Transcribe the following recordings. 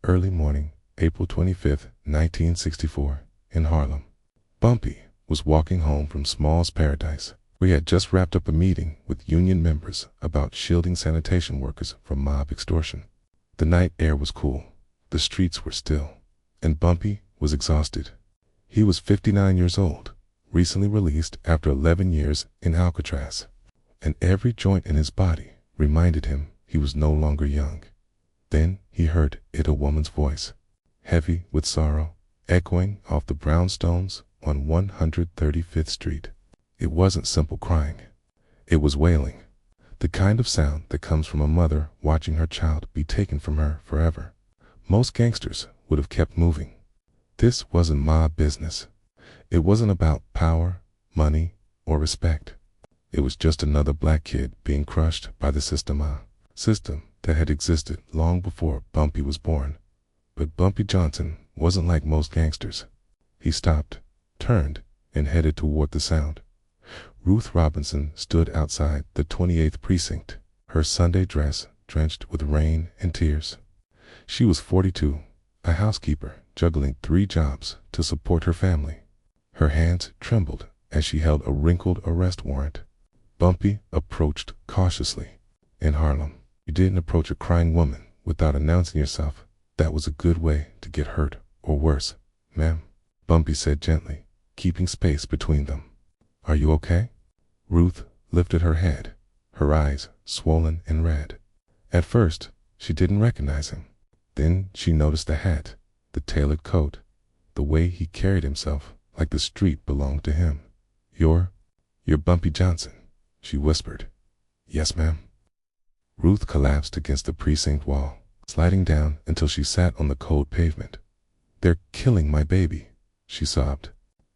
early morning, April 25, 1964, in Harlem. Bumpy was walking home from Small's Paradise. We had just wrapped up a meeting with union members about shielding sanitation workers from mob extortion. The night air was cool, the streets were still, and Bumpy was exhausted. He was 59 years old, recently released after 11 years in Alcatraz, and every joint in his body reminded him he was no longer young. Then he heard a woman's voice, heavy with sorrow, echoing off the brownstones on 135th Street. It wasn't simple crying. It was wailing, the kind of sound that comes from a mother watching her child be taken from her forever. Most gangsters would have kept moving. This wasn't mob business. It wasn't about power, money, or respect. It was just another black kid being crushed by the system that had existed long before Bumpy was born. But Bumpy Johnson wasn't like most gangsters. He stopped, turned, and headed toward the sound. Ruth Robinson stood outside the 28th precinct, her Sunday dress drenched with rain and tears. She was 42, a housekeeper juggling 3 jobs to support her family. Her hands trembled as she held a wrinkled arrest warrant. Bumpy approached cautiously. In Harlem, you didn't approach a crying woman without announcing yourself. That was a good way to get hurt, or worse. "Ma'am," Bumpy said gently, keeping space between them. "Are you okay?" Ruth lifted her head, her eyes swollen and red. At first, she didn't recognize him. Then she noticed the hat, the tailored coat, the way he carried himself like the street belonged to him. You're Bumpy Johnson," she whispered. "Yes, ma'am." Ruth collapsed against the precinct wall, sliding down until she sat on the cold pavement. "They're killing my baby," she sobbed.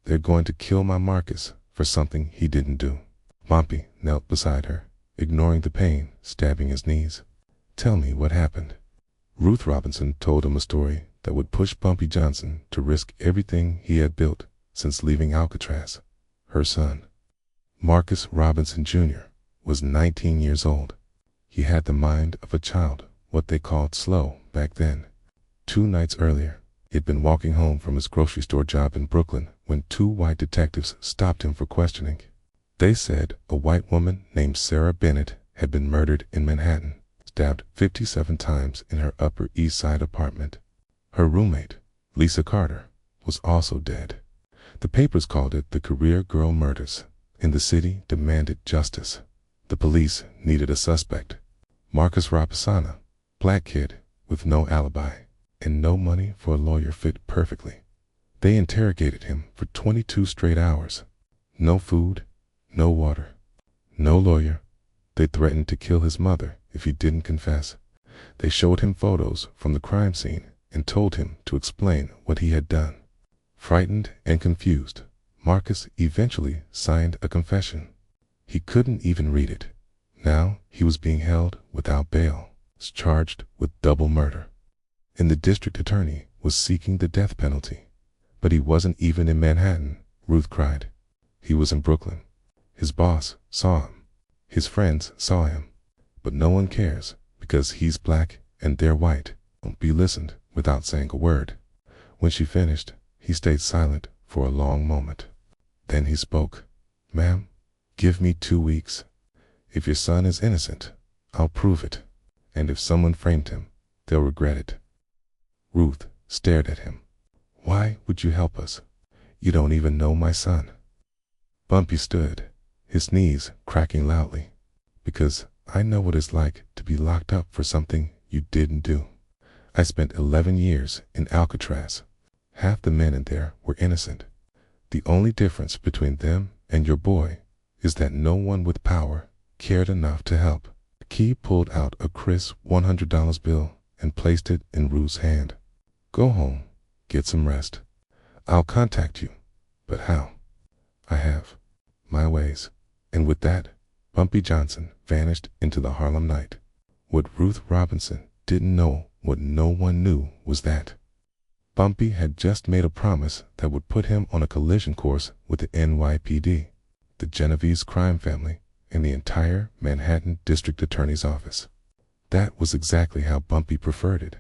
"They're going to kill my Marcus for something he didn't do." Bumpy knelt beside her, ignoring the pain stabbing his knees. "Tell me what happened." Ruth Robinson told him a story that would push Bumpy Johnson to risk everything he had built since leaving Alcatraz. Her son, Marcus Robinson Jr., was 19 years old. He had the mind of a child, what they called slow back then. 2 nights earlier, he'd been walking home from his grocery store job in Brooklyn when 2 white detectives stopped him for questioning. They said a white woman named Sarah Bennett had been murdered in Manhattan, stabbed 57 times in her Upper East Side apartment. Her roommate, Lisa Carter, was also dead. The papers called it the Career Girl Murders, and the city demanded justice. The police needed a suspect. Marcus Rapasana, black kid with no alibi and no money for a lawyer, fit perfectly. They interrogated him for 22 straight hours. No food, no water, no lawyer. They threatened to kill his mother if he didn't confess. They showed him photos from the crime scene and told him to explain what he had done. Frightened and confused, Marcus eventually signed a confession. He couldn't even read it. Now he was being held without bail, charged with double murder. And the district attorney was seeking the death penalty. But he wasn't even in Manhattan, Ruth cried. He was in Brooklyn. His boss saw him. His friends saw him. But no one cares because he's black and they're white. Bumpy listened without saying a word. When she finished, he stayed silent for a long moment. Then he spoke. "Ma'am, give me 2 weeks. If your son is innocent, I'll prove it. And if someone framed him, they'll regret it." Ruth stared at him. "Why would you help us? You don't even know my son." Bumpy stood, his knees cracking loudly. "Because I know what it's like to be locked up for something you didn't do. I spent 11 years in Alcatraz. Half the men in there were innocent. The only difference between them and your boy is that no one with power cared enough to help." Key pulled out a crisp $100 bill and placed it in Ruth's hand. "Go home, get some rest. I'll contact you. But how? I have my ways." And with that, Bumpy Johnson vanished into the Harlem night. What Ruth Robinson didn't know, what no one knew, was that Bumpy had just made a promise that would put him on a collision course with the NYPD, the Genovese crime family, and the entire Manhattan District Attorney's office. That was exactly how Bumpy preferred it.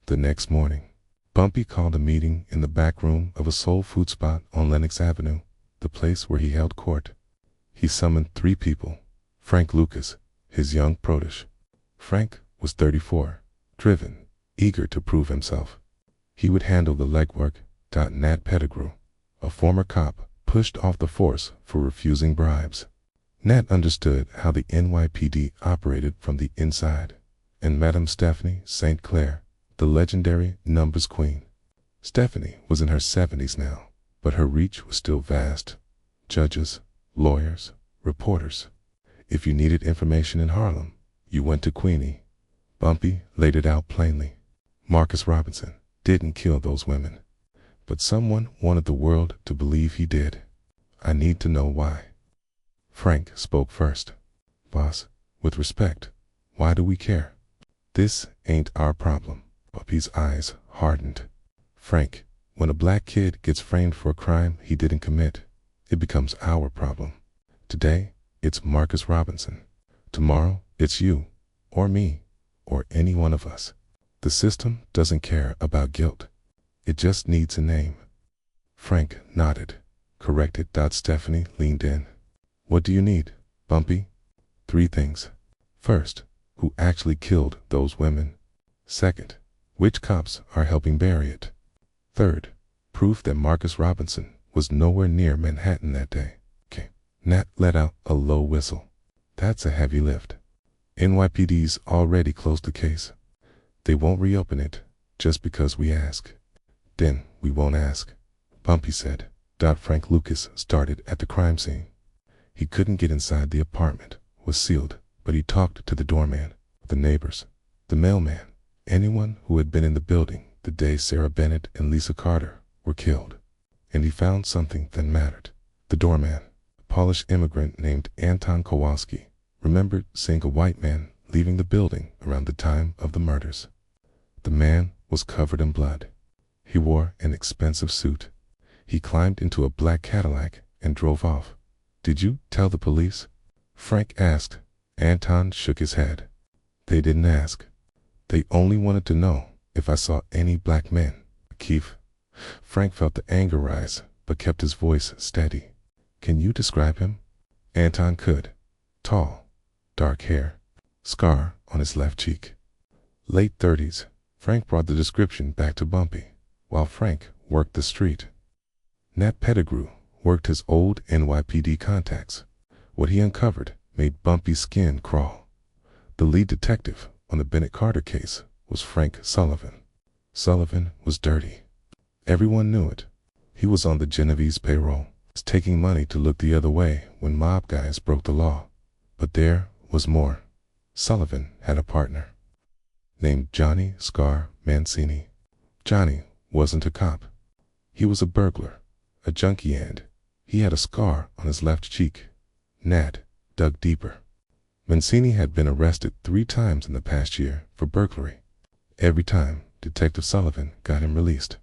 The next morning, Bumpy called a meeting in the back room of a soul food spot on Lenox Avenue, the place where he held court. He summoned 3 people. Frank Lucas, his young protege. Frank was 34, driven, eager to prove himself. He would handle the legwork. Nat Pettigrew, a former cop, pushed off the force for refusing bribes. Nat understood how the NYPD operated from the inside. And Madame Stephanie St. Clair, the legendary numbers queen. Stephanie was in her 70s now, but her reach was still vast. Judges, lawyers, reporters. If you needed information in Harlem, you went to Queenie. Bumpy laid it out plainly. Marcus Robinson didn't kill those women, but someone wanted the world to believe he did. I need to know why. Frank spoke first. Boss, with respect, why do we care? This ain't our problem. Bumpy's eyes hardened. Frank, when a black kid gets framed for a crime he didn't commit, it becomes our problem. Today, it's Marcus Robinson. Tomorrow, it's you, or me, or any one of us. The system doesn't care about guilt. It just needs a name. Frank nodded. Corrected. Stephanie leaned in. What do you need, Bumpy? 3 things. First, who actually killed those women? Second, which cops are helping bury it? Third, proof that Marcus Robinson was nowhere near Manhattan that day. Okay. Nat let out a low whistle. That's a heavy lift. NYPD's already closed the case. They won't reopen it just because we ask. Then we won't ask, Bumpy said. Frank Lucas started at the crime scene. He couldn't get inside. The apartment was sealed, but he talked to the doorman, the neighbors, the mailman, anyone who had been in the building the day Sarah Bennett and Lisa Carter were killed. And he found something that mattered. The doorman, a Polish immigrant named Anton Kowalski, remembered seeing a white man leaving the building around the time of the murders. The man was covered in blood. He wore an expensive suit. He climbed into a black Cadillac and drove off. Did you tell the police? Frank asked. Anton shook his head. They didn't ask. They only wanted to know if I saw any black men. Keith. Frank felt the anger rise, but kept his voice steady. Can you describe him? Anton could. Tall, dark hair, scar on his left cheek. Late 30s. Frank brought the description back to Bumpy, while Frank worked the street. Nat Pettigrew worked his old NYPD contacts. What he uncovered made Bumpy's skin crawl. The lead detective on the Bennett Carter case was Frank Sullivan. Sullivan was dirty. Everyone knew it. He was on the Genovese payroll, taking money to look the other way when mob guys broke the law. But there was more. Sullivan had a partner named Johnny Scar Mancini. Johnny wasn't a cop. He was a burglar, a junkie, and he had a scar on his left cheek. Nat dug deeper. Mancini had been arrested 3 times in the past year for burglary. Every time, Detective Sullivan got him released.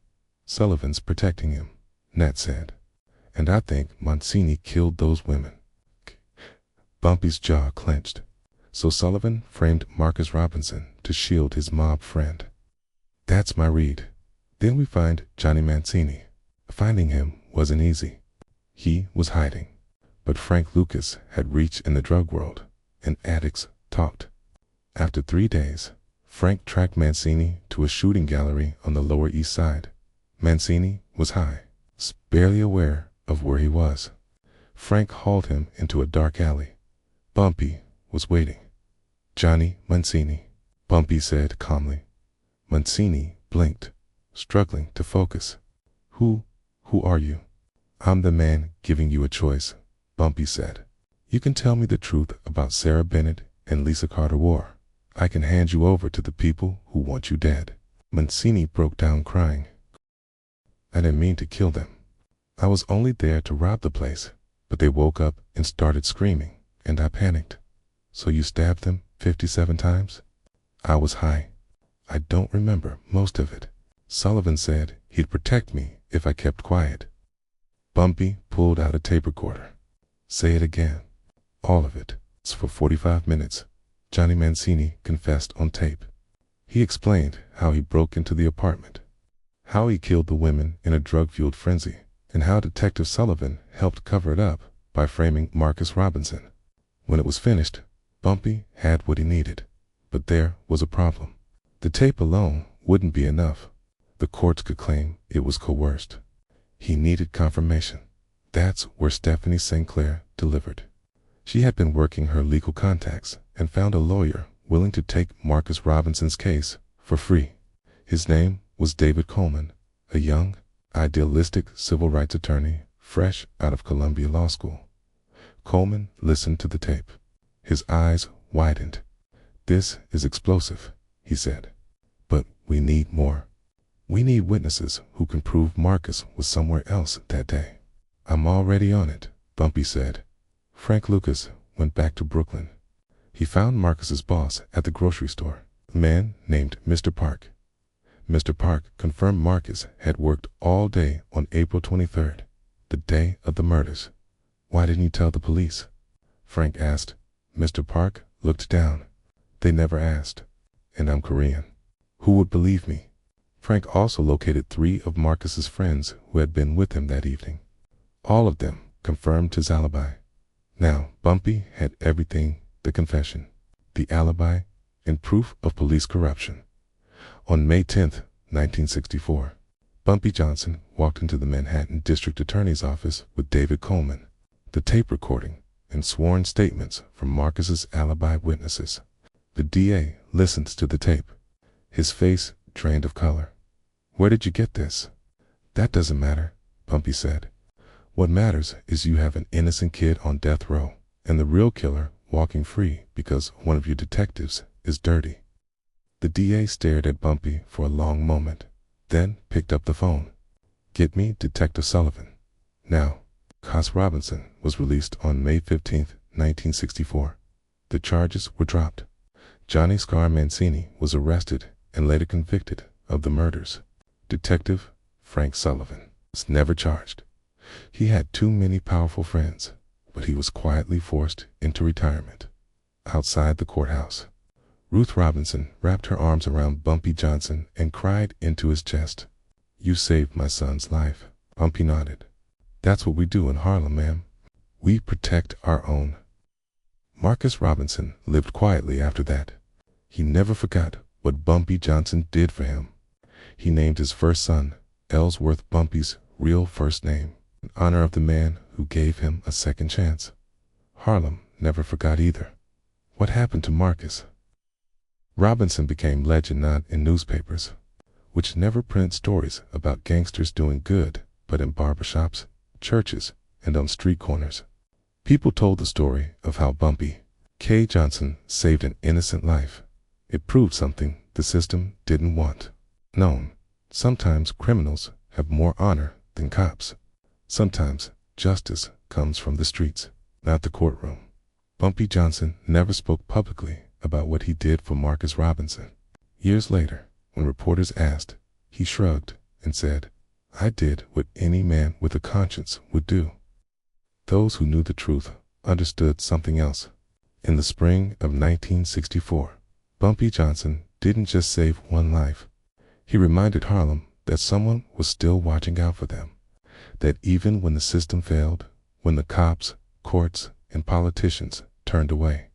Sullivan's protecting him, Nat said. And I think Mancini killed those women. Bumpy's jaw clenched. So Sullivan framed Marcus Robinson to shield his mob friend. That's my read. Then we find Johnny Mancini. Finding him wasn't easy. He was hiding. But Frank Lucas had reach in the drug world, and addicts talked. After 3 days, Frank tracked Mancini to a shooting gallery on the Lower East Side. Mancini was high, barely aware of where he was. Frank hauled him into a dark alley. Bumpy was waiting. Johnny Mancini, Bumpy said calmly. Mancini blinked, struggling to focus. Who are you? I'm the man giving you a choice, Bumpy said. You can tell me the truth about Sarah Bennett and Lisa Carter War. I can hand you over to the people who want you dead. Mancini broke down crying. I didn't mean to kill them. I was only there to rob the place, but they woke up and started screaming, and I panicked. So you stabbed them 57 times? I was high. I don't remember most of it. Sullivan said he'd protect me if I kept quiet. Bumpy pulled out a tape recorder. Say it again. All of it. It's for 45 minutes. Johnny Mancini confessed on tape. He explained how he broke into the apartment, how he killed the women in a drug-fueled frenzy, and how Detective Sullivan helped cover it up by framing Marcus Robinson. When it was finished, Bumpy had what he needed. But there was a problem. The tape alone wouldn't be enough. The courts could claim it was coerced. He needed confirmation. That's where Stephanie St. Clair delivered. She had been working her legal contacts and found a lawyer willing to take Marcus Robinson's case for free. His name was David Coleman, a young, idealistic civil rights attorney fresh out of Columbia Law School. Coleman listened to the tape. His eyes widened. "This is explosive," he said. "But we need more. We need witnesses who can prove Marcus was somewhere else that day." "I'm already on it," Bumpy said. Frank Lucas went back to Brooklyn. He found Marcus's boss at the grocery store, a man named Mr. Park. Mr. Park confirmed Marcus had worked all day on April 23rd, the day of the murders. "Why didn't you tell the police?" Frank asked. Mr. Park looked down. "They never asked. And I'm Korean. Who would believe me?" Frank also located 3 of Marcus's friends who had been with him that evening. All of them confirmed his alibi. Now Bumpy had everything: the confession, the alibi, and proof of police corruption. On May 10th, 1964, Bumpy Johnson walked into the Manhattan District Attorney's office with David Coleman, the tape recording, and sworn statements from Marcus's alibi witnesses. The DA listened to the tape. His face drained of color. "Where did you get this?" "That doesn't matter," Bumpy said. "What matters is you have an innocent kid on death row, and the real killer walking free because one of your detectives is dirty." The DA stared at Bumpy for a long moment, then picked up the phone. "Get me Detective Sullivan. Now." Marcus Robinson was released on May 15, 1964. The charges were dropped. Johnny Scar Mancini was arrested and later convicted of the murders. Detective Frank Sullivan was never charged. He had too many powerful friends, but he was quietly forced into retirement. Outside the courthouse, Ruth Robinson wrapped her arms around Bumpy Johnson and cried into his chest. "You saved my son's life." Bumpy nodded. "That's what we do in Harlem, ma'am. We protect our own." Marcus Robinson lived quietly after that. He never forgot what Bumpy Johnson did for him. He named his first son Ellsworth Bumpy's real first name, in honor of the man who gave him a second chance. Harlem never forgot either. What happened to Marcus? Robinson became legend not in newspapers, which never print stories about gangsters doing good, but in barbershops, churches, and on street corners. People told the story of how Bumpy K. Johnson saved an innocent life. It proved something the system didn't want known. Sometimes criminals have more honor than cops. Sometimes justice comes from the streets, not the courtroom. Bumpy Johnson never spoke publicly about what he did for Marcus Robinson. Years later, when reporters asked, he shrugged and said, "I did what any man with a conscience would do." Those who knew the truth understood something else. In the spring of 1964, Bumpy Johnson didn't just save one life. He reminded Harlem that someone was still watching out for them, that even when the system failed, when the cops, courts, and politicians turned away,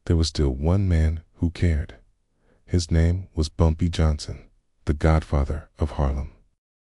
there was still one man who cared. His name was Bumpy Johnson, the godfather of Harlem.